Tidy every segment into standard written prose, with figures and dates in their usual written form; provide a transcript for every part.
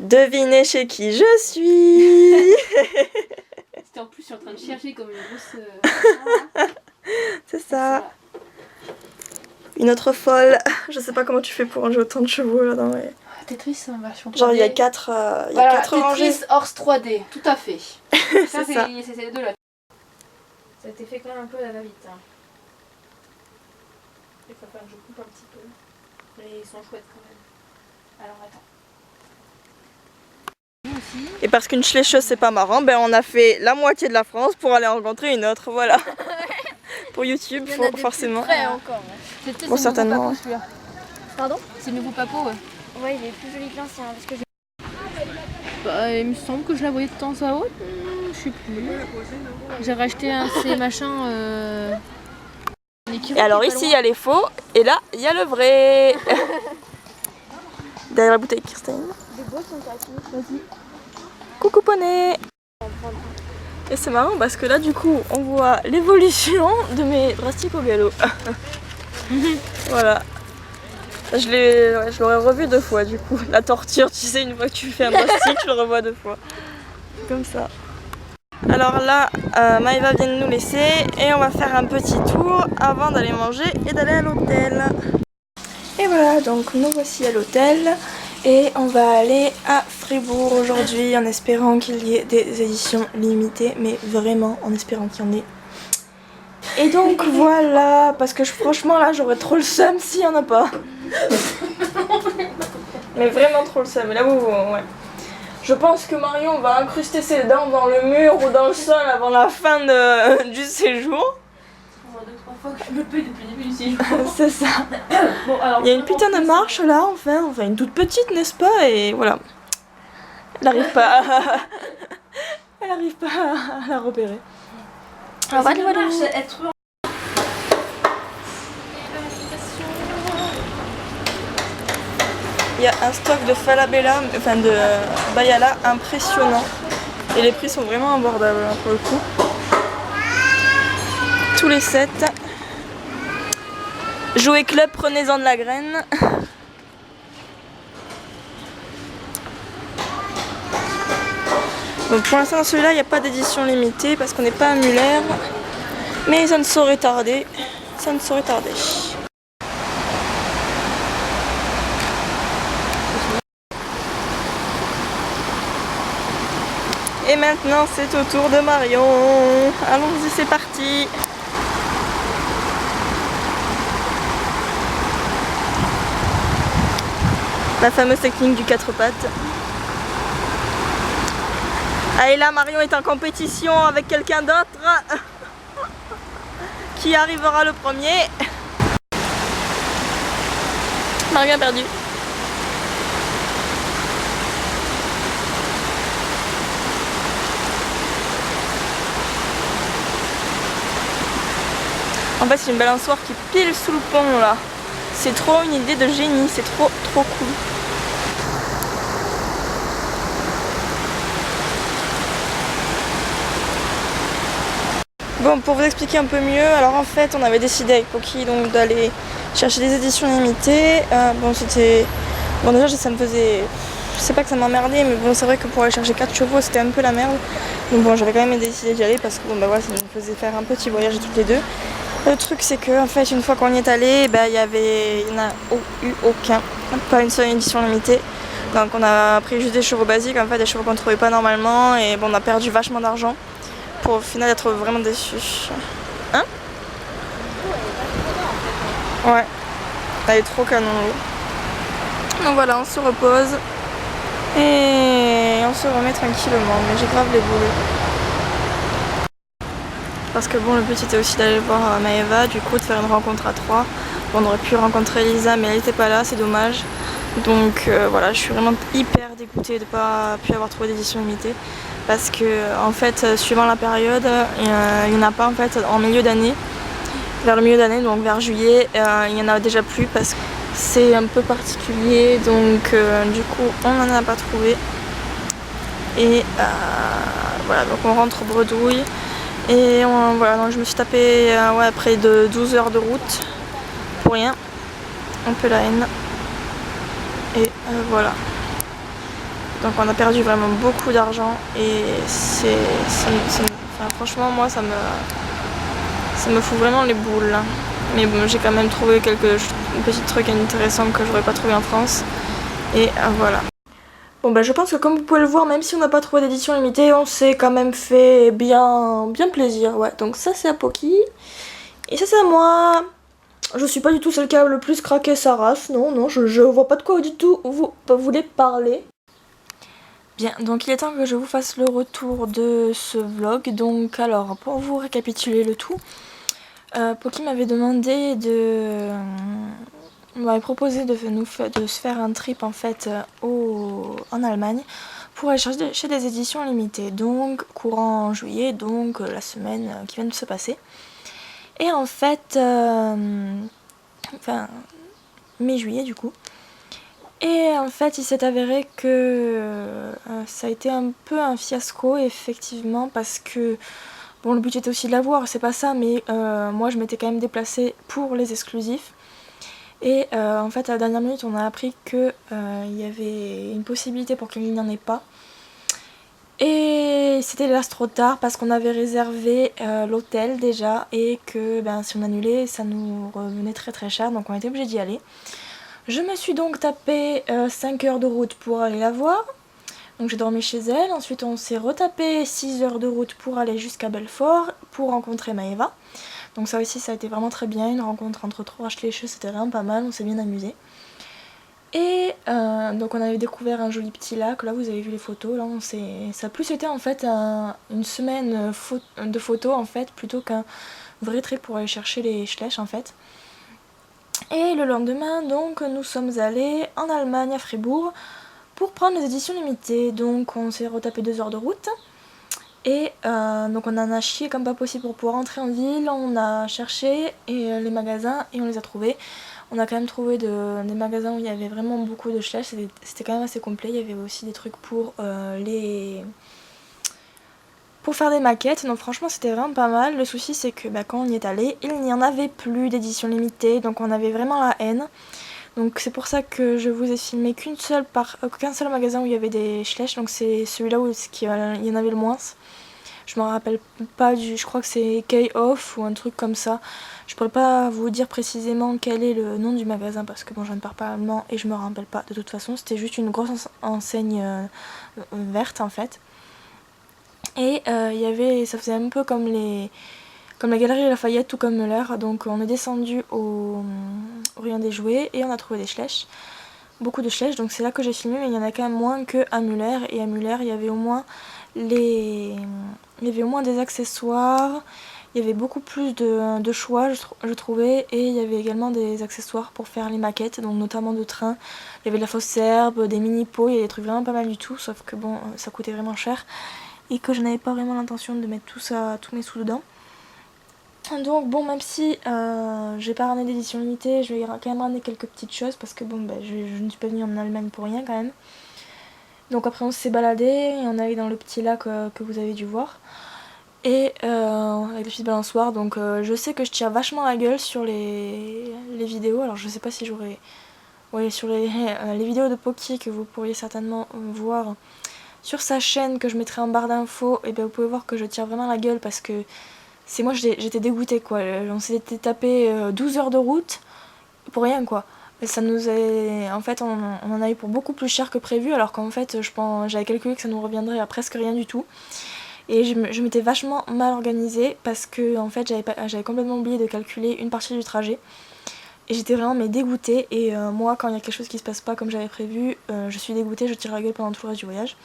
Devinez chez qui je suis. C'était en plus, je suis en train de chercher comme une grosse... C'est ça. Une autre folle. Je sais pas comment tu fais pour ranger autant de chevaux là-dedans. Mais... Tetris, c'est un version 3D. Genre il y a 4 voilà, rangées. Tetris Horse 3D, tout à fait. C'est ça. C'est les deux là. Ça a été fait quand même un peu à la va-vite. Hein. Il faut faire que je coupe un petit peu. Mais ils sont chouettes quand même. Alors attends. Et parce qu'une schlécheuse c'est pas marrant, ben on a fait la moitié de la France pour aller rencontrer une autre, voilà. Pour YouTube, forcément. Encore. Ouais. Bon, certainement. Papo, celui-là. Pardon? C'est le nouveau Papo, ouais. Ouais, il est plus joli que l'ancien parce que Bah, il me semble que je la voyais de temps à autre. Je sais plus. J'ai racheté un de ces machins. Et alors ici il y a les faux et là il y a le vrai. Derrière la bouteille Kirsten. des beaux sont cassés. Vas-y. Coucou poney. Et c'est marrant parce que là du coup on voit l'évolution de mes drastiques au galop. Voilà. Je l'aurais revu 2 fois du coup. La torture, tu sais, une fois que tu fais un drastique, je le revois 2 fois. Comme ça. Alors là, Maëva vient de nous laisser et on va faire un petit tour avant d'aller manger et d'aller à l'hôtel. Et voilà, donc nous voici à l'hôtel et on va aller à Fribourg aujourd'hui en espérant qu'il y ait des éditions limitées, mais vraiment en espérant qu'il y en ait. Et donc voilà, parce que franchement là j'aurais trop le seum s'il n'y en a pas. Mais vraiment trop le seum, là ouais. Je pense que Marion va incruster ses dents dans le mur ou dans le sol avant la fin du séjour. Ça fait 2-3 fois que je me paye depuis le début du séjour. C'est ça. Bon, alors, il y a une putain de marche là, enfin une toute petite, n'est-ce pas? Et voilà. Elle n'arrive pas à... Elle n'arrive pas à la repérer. Alors, voilà. Il y a un stock de Falabella, enfin de Bayala impressionnant. Et les prix sont vraiment abordables hein, pour le coup. Tous les sets. Jouet club, prenez-en de la graine. Donc pour l'instant dans celui-là il n'y a pas d'édition limitée parce qu'on n'est pas à Muller. Mais ça ne saurait tarder. Ça ne saurait tarder. Et maintenant c'est au tour de Marion. Allons-y, c'est parti. La fameuse technique du 4 pattes. Ah, et là Marion est en compétition avec quelqu'un d'autre. Qui arrivera le premier? Marion a perdu. En fait c'est une balançoire qui est pile sous le pont là. C'est trop une idée de génie, c'est trop cool. Bon, pour vous expliquer un peu mieux, alors en fait on avait décidé avec Poki donc d'aller chercher des éditions limitées. Bon c'était... Bon déjà ça me faisait... Je sais pas que ça m'emmerdait, mais bon c'est vrai que pour aller chercher 4 chevaux c'était un peu la merde. Donc bon j'avais quand même décidé d'y aller parce que bon bah voilà ça nous faisait faire un petit voyage toutes les deux. Le truc c'est que en fait une fois qu'on y est allé, bah, il n'y en a eu aucun, pas une seule édition limitée. Donc on a pris juste des chevaux basiques, en fait des chevaux qu'on ne trouvait pas normalement et bon on a perdu vachement d'argent pour au final être vraiment déçus. Hein? Ouais, elle est trop canon l'eau. Donc voilà, on se repose et on se remet tranquillement, mais j'ai grave les boules. Parce que bon, le but était aussi d'aller voir Maëva, du coup de faire une rencontre à 3. Bon, on aurait pu rencontrer Lisa mais elle n'était pas là, c'est dommage. Donc voilà, je suis vraiment hyper dégoûtée de ne pas pu avoir trouvé d'édition limitée. Parce que en fait, suivant la période, il n'y en a pas en fait en milieu d'année. Vers le milieu d'année, donc vers juillet, il n'y en a déjà plus parce que c'est un peu particulier. Donc du coup, on n'en a pas trouvé. Et voilà, donc on rentre bredouille. Et voilà, donc je me suis tapé ouais, près de 12 heures de route pour rien, un peu la haine. Et voilà. Donc on a perdu vraiment beaucoup d'argent et enfin, franchement moi ça me fout vraiment les boules. Mais bon, j'ai quand même trouvé quelques petits trucs intéressants que j'aurais pas trouvé en France. Et voilà. Bon bah je pense que comme vous pouvez le voir, même si on n'a pas trouvé d'édition limitée, on s'est quand même fait bien plaisir. Ouais, donc ça c'est à Poki. Et ça c'est à moi. Je suis pas du tout celle qui a le plus craqué sa race. Non, je vois pas de quoi du tout vous voulez parler. Bien, donc il est temps que je vous fasse le retour de ce vlog. Donc alors, pour vous récapituler le tout, Poki m'avait demandé m'avait proposé de se faire un trip en fait en Allemagne pour aller chercher chez des éditions limitées. Donc courant juillet, donc la semaine qui vient de se passer. Et en fait, enfin mi-juillet du coup. Et en fait, il s'est avéré que ça a été un peu un fiasco, effectivement, parce que, bon, le but était aussi de l'avoir, c'est pas ça, mais moi, je m'étais quand même déplacée pour les exclusifs. Et en fait, à la dernière minute, on a appris qu'il y avait une possibilité pour qu'il n'y en ait pas. Et c'était hélas trop tard, parce qu'on avait réservé l'hôtel déjà, et que ben, si on annulait, ça nous revenait très très cher, donc on était obligé d'y aller. Je me suis donc tapé 5 heures de route pour aller la voir. Donc j'ai dormi chez elle. Ensuite on s'est retapé 6 heures de route pour aller jusqu'à Belfort pour rencontrer Maëva. Donc ça aussi ça a été vraiment très bien. Une rencontre entre trois Schleche, c'était vraiment pas mal. On s'est bien amusé. Et donc on avait découvert un joli petit lac. Là vous avez vu les photos. Là ça a plus été en fait une semaine de photos en fait plutôt qu'un vrai trip pour aller chercher les Schleche en fait. Et le lendemain, donc, nous sommes allés en Allemagne, à Fribourg, pour prendre les éditions limitées. Donc, on s'est retapé 2 heures de route. Et donc, on en a chié comme pas possible pour pouvoir rentrer en ville. On a cherché les magasins et on les a trouvés. On a quand même trouvé des magasins où il y avait vraiment beaucoup de Schleche. C'était quand même assez complet. Il y avait aussi des trucs pour faire des maquettes, donc franchement c'était vraiment pas mal. Le souci c'est que quand on y est allé, il n'y en avait plus d'édition limitée, donc on avait vraiment la haine. Donc c'est pour ça que je vous ai filmé qu'un seul magasin où il y avait des Schleche, donc c'est celui-là où il y en avait le moins. Je me rappelle pas je crois que c'est K-Off ou un truc comme ça. Je pourrais pas vous dire précisément quel est le nom du magasin parce que bon je ne parle pas allemand et je me rappelle pas de toute façon. C'était juste une grosse enseigne verte en fait. Et ça faisait un peu comme la galerie Lafayette, tout comme Müller. Donc on est descendu au rayon des jouets et on a trouvé des Schleche. Beaucoup de Schleche, donc c'est là que j'ai filmé, mais il y en a quand même moins qu'à Müller. Et à Müller, il y avait au moins des accessoires. Il y avait beaucoup plus de choix, je trouvais. Et il y avait également des accessoires pour faire les maquettes, donc notamment de trains. Il y avait de la fausse herbe, des mini-pots, il y avait des trucs vraiment pas mal du tout, sauf que bon, ça coûtait vraiment cher. Et que je n'avais pas vraiment l'intention de mettre tous mes sous dedans. Donc bon, même si j'ai pas ramené d'édition limitée, je vais quand même ramener quelques petites choses parce que bon, je ne suis pas venue en Allemagne pour rien quand même. Donc après on s'est baladé et on est allé dans le petit lac que vous avez dû voir. Et avec les petites balançoires, donc je sais que je tire vachement la gueule sur les vidéos. Alors je sais pas si j'aurai... Ouais, sur les vidéos de Poki que vous pourriez certainement voir sur sa chaîne que je mettrai en barre d'infos, et bien vous pouvez voir que je tire vraiment la gueule parce que moi j'étais dégoûtée quoi. On s'était tapé 12 heures de route pour rien quoi. Et ça nous est... En fait on en a eu pour beaucoup plus cher que prévu alors qu'en fait j'avais calculé que ça nous reviendrait à presque rien du tout. Et je m'étais vachement mal organisée parce que en fait j'avais complètement oublié de calculer une partie du trajet. Et j'étais vraiment dégoûtée et moi quand il y a quelque chose qui se passe pas comme j'avais prévu, je suis dégoûtée, je tire la gueule pendant tout le reste du voyage.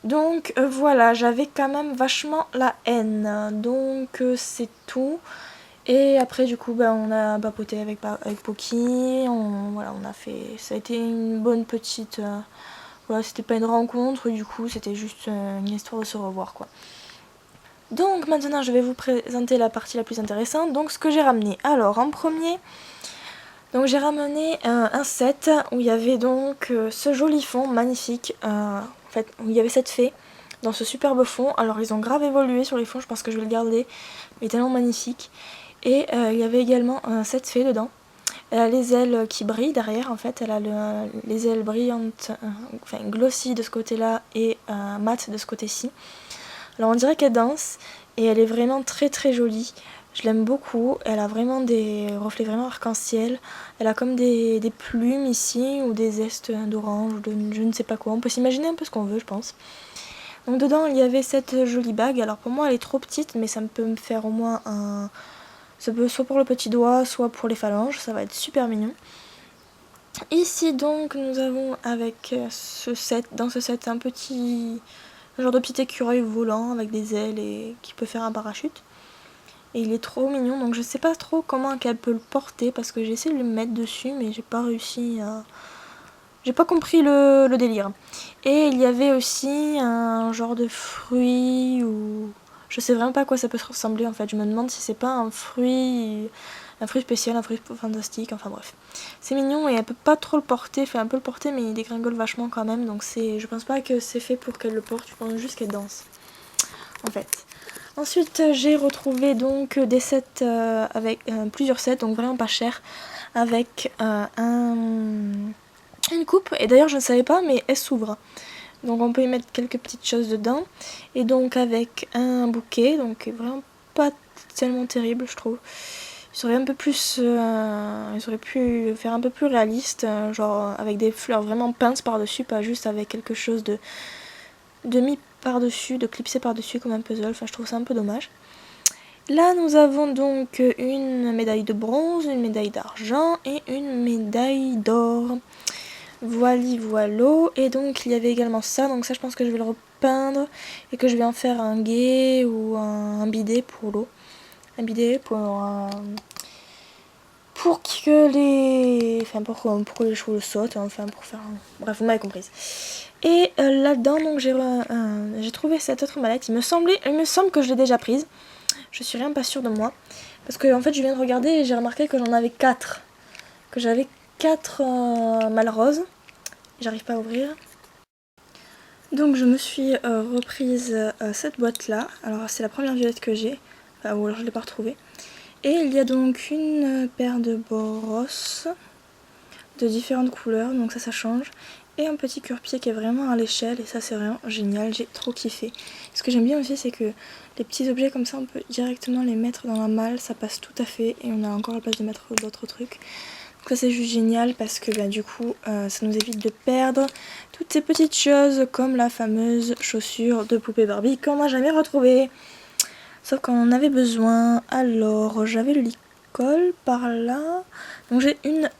Donc voilà, j'avais quand même vachement la haine, donc c'est tout. Et après du coup on a papoté avec Poki, on a fait, ça a été une bonne petite, voilà, c'était pas une rencontre du coup, c'était juste une histoire de se revoir quoi. Donc maintenant je vais vous présenter la partie la plus intéressante, donc ce que j'ai ramené. Alors en premier, donc j'ai ramené un set où il y avait donc ce joli fond magnifique, en fait où il y avait cette fée dans ce superbe fond. Alors ils ont grave évolué sur les fonds, je pense que je vais le garder, il est tellement magnifique. Et il y avait également cette fée dedans. Elle a les ailes qui brillent derrière en fait, elle a les ailes brillantes, enfin glossy de ce côté-là et mat de ce côté-ci. Alors on dirait qu'elle danse et elle est vraiment très très jolie. Je l'aime beaucoup, elle a vraiment des reflets vraiment arc-en-ciel. Elle a comme des plumes ici ou des zestes d'orange ou de je ne sais pas quoi. On peut s'imaginer un peu ce qu'on veut je pense. Donc dedans il y avait cette jolie bague. Alors pour moi elle est trop petite mais ça peut me faire au moins un... Ça peut soit pour le petit doigt soit pour les phalanges. Ça va être super mignon. Ici donc nous avons avec ce set, dans ce set un genre de petit écureuil volant avec des ailes et qui peut faire un parachute. Et il est trop mignon, donc je sais pas trop comment qu'elle peut le porter parce que j'ai essayé de le mettre dessus mais j'ai pas réussi à... J'ai pas compris le délire. Et il y avait aussi un genre de fruit ou... Je sais vraiment pas à quoi ça peut se ressembler en fait. Je me demande si c'est pas un fruit spécial, un fruit fantastique, enfin bref. C'est mignon et elle peut pas trop le porter, enfin elle peut le porter mais il dégringole vachement quand même. Donc je pense pas que c'est fait pour qu'elle le porte, je pense juste qu'elle danse. En fait. Ensuite j'ai retrouvé donc des sets avec plusieurs sets, donc vraiment pas cher, avec une coupe, et d'ailleurs je ne savais pas mais elle s'ouvre. Donc on peut y mettre quelques petites choses dedans, et donc avec un bouquet, donc vraiment pas tellement terrible je trouve. Ils auraient un peu plus, ils auraient pu faire un peu plus réaliste, genre avec des fleurs vraiment peintes par-dessus, pas juste avec quelque chose de mis par-dessus, de clipser par-dessus comme un puzzle, enfin je trouve ça un peu dommage. Là nous avons donc une médaille de bronze, une médaille d'argent et une médaille d'or. Voilou. Et donc il y avait également ça, donc ça je pense que je vais le repeindre et que je vais en faire un guet ou un bidet pour l'eau. Un bidet pour que les... Enfin pour que les chevaux sautent, enfin pour faire... Bref, vous m'avez comprise. Et là-dedans, donc j'ai trouvé cette autre mallette. Il me semble que je l'ai déjà prise. Je suis rien pas sûre de moi. Parce que en fait, je viens de regarder et j'ai remarqué que j'en avais 4. Que j'avais 4 malles roses. J'arrive pas à ouvrir. Donc je me suis reprise cette boîte-là. Alors c'est la première violette que j'ai. Enfin, ou alors je l'ai pas retrouvée. Et il y a donc une paire de brosses de différentes couleurs. Donc ça change. Et un petit cure-pied qui est vraiment à l'échelle, et ça c'est vraiment génial, j'ai trop kiffé. Ce que j'aime bien aussi c'est que les petits objets comme ça on peut directement les mettre dans la malle, ça passe tout à fait, et on a encore la place de mettre d'autres trucs. Donc ça c'est juste génial parce que du coup ça nous évite de perdre toutes ces petites choses comme la fameuse chaussure de poupée Barbie qu'on n'a jamais retrouvée. Sauf qu'on en avait besoin. Alors j'avais le licol par là, donc j'ai une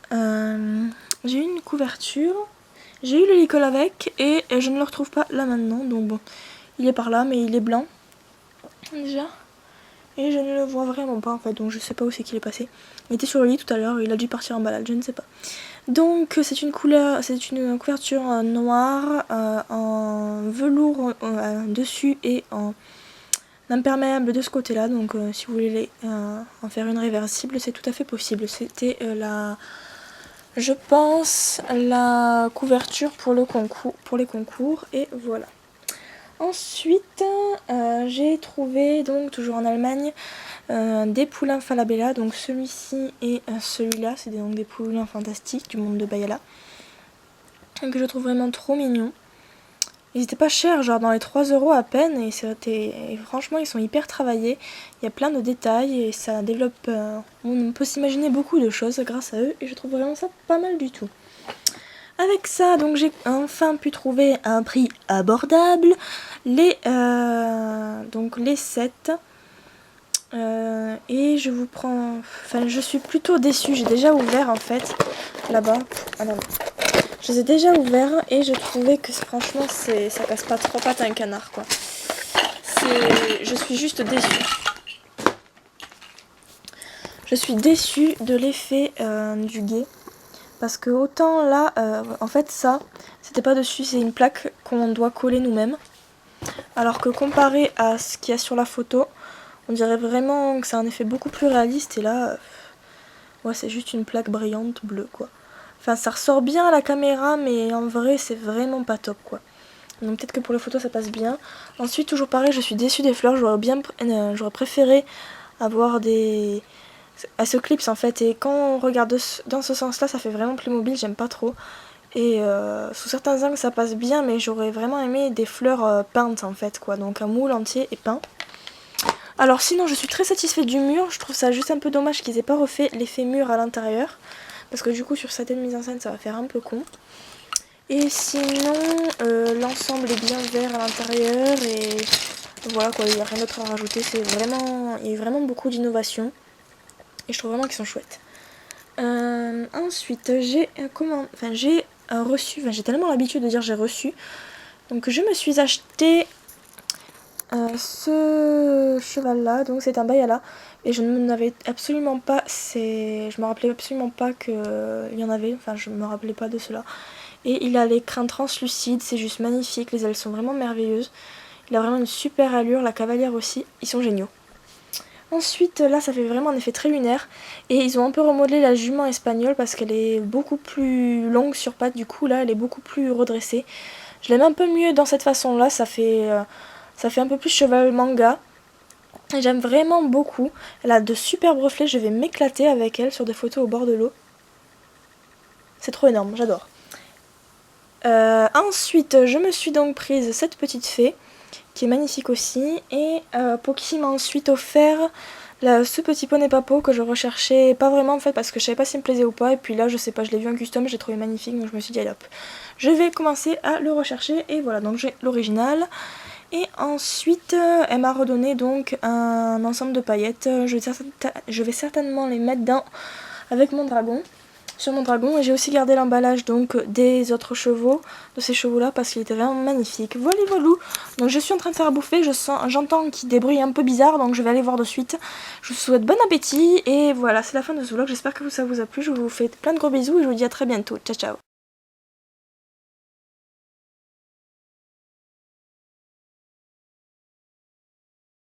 couverture. J'ai eu le licol avec et je ne le retrouve pas là maintenant, donc bon, il est par là mais il est blanc déjà et je ne le vois vraiment pas en fait, donc je sais pas où c'est qu'il est passé. Il était sur le lit tout à l'heure, il a dû partir en balade, je ne sais pas. Donc c'est une couverture noire en velours dessus et en imperméable de ce côté là, donc si vous voulez en faire une réversible c'est tout à fait possible. C'était je pense la couverture pour les concours, et voilà. Ensuite j'ai trouvé donc toujours en Allemagne des poulains Falabella, donc celui-ci et celui-là, c'est donc des poulains fantastiques du monde de Bayala que je trouve vraiment trop mignons. Ils étaient pas chers, genre dans les 3 € à peine, et franchement ils sont hyper travaillés, il y a plein de détails et ça développe, on peut s'imaginer beaucoup de choses grâce à eux, et je trouve vraiment ça pas mal du tout. Avec ça, donc j'ai enfin pu trouver à un prix abordable les 7. Et je vous prends... Enfin, je suis plutôt déçue, j'ai déjà ouvert en fait, là-bas. Ah non. Je les ai déjà ouverts et je trouvais que franchement ça casse pas trop pattes à un canard quoi. Je suis juste déçue. Je suis déçue de l'effet du guet. Parce que autant là, en fait ça, c'était pas dessus, c'est une plaque qu'on doit coller nous-mêmes. Alors que comparé à ce qu'il y a sur la photo, on dirait vraiment que c'est un effet beaucoup plus réaliste. Et là, ouais, c'est juste une plaque brillante bleue quoi. Enfin ça ressort bien à la caméra mais en vrai c'est vraiment pas top quoi. Donc peut-être que pour les photos ça passe bien. Ensuite toujours pareil, je suis déçue des fleurs, j'aurais préféré avoir des elle se clipse en fait, et quand on regarde dans ce sens là ça fait vraiment Playmobil, j'aime pas trop. Et sous certains angles ça passe bien, mais j'aurais vraiment aimé des fleurs peintes en fait quoi, donc un moule entier et peint. Alors sinon je suis très satisfaite du mur, je trouve ça juste un peu dommage qu'ils aient pas refait l'effet mur à l'intérieur, parce que du coup sur certaines mises en scène ça va faire un peu con. Et sinon l'ensemble est bien vert à l'intérieur, et voilà quoi, il n'y a rien d'autre à rajouter, il y a vraiment beaucoup d'innovation, et je trouve vraiment qu'ils sont chouettes. Ensuite j'ai reçu, j'ai tellement l'habitude de dire j'ai reçu, donc je me suis acheté ce cheval là, donc c'est un Bayala, et je ne m'avais absolument pas, je me rappelais absolument pas qu'il y en avait, enfin je me rappelais pas de cela. Et il a les crins translucides, c'est juste magnifique, les ailes sont vraiment merveilleuses, il a vraiment une super allure, la cavalière aussi, ils sont géniaux. Ensuite là ça fait vraiment un effet très lunaire, et ils ont un peu remodelé la jument espagnole parce qu'elle est beaucoup plus longue sur pattes, du coup là elle est beaucoup plus redressée. Je l'aime un peu mieux dans cette façon là, ça fait un peu plus cheval manga. Et j'aime vraiment beaucoup. Elle a de superbes reflets, je vais m'éclater avec elle sur des photos au bord de l'eau. C'est trop énorme, j'adore. Ensuite, je me suis donc prise cette petite fée, qui est magnifique aussi. Et Poki m'a ensuite offert ce petit poney papo que je recherchais pas vraiment en fait, parce que je savais pas s'il me plaisait ou pas. Et puis là, je sais pas, je l'ai vu en custom, j'ai trouvé magnifique, donc je me suis dit allez hop, je vais commencer à le rechercher. Et voilà, donc j'ai l'original. Et ensuite, elle m'a redonné donc un ensemble de paillettes. Je vais certainement les mettre avec mon dragon, sur mon dragon. Et j'ai aussi gardé l'emballage donc des autres chevaux, de ces chevaux là, parce qu'il était vraiment magnifique. Voilà, voilà. Donc je suis en train de faire à bouffer, j'entends qu'il débrouille un peu bizarre, donc je vais aller voir de suite. Je vous souhaite bon appétit, et voilà, c'est la fin de ce vlog. J'espère que ça vous a plu. Je vous fais plein de gros bisous et je vous dis à très bientôt. Ciao ciao.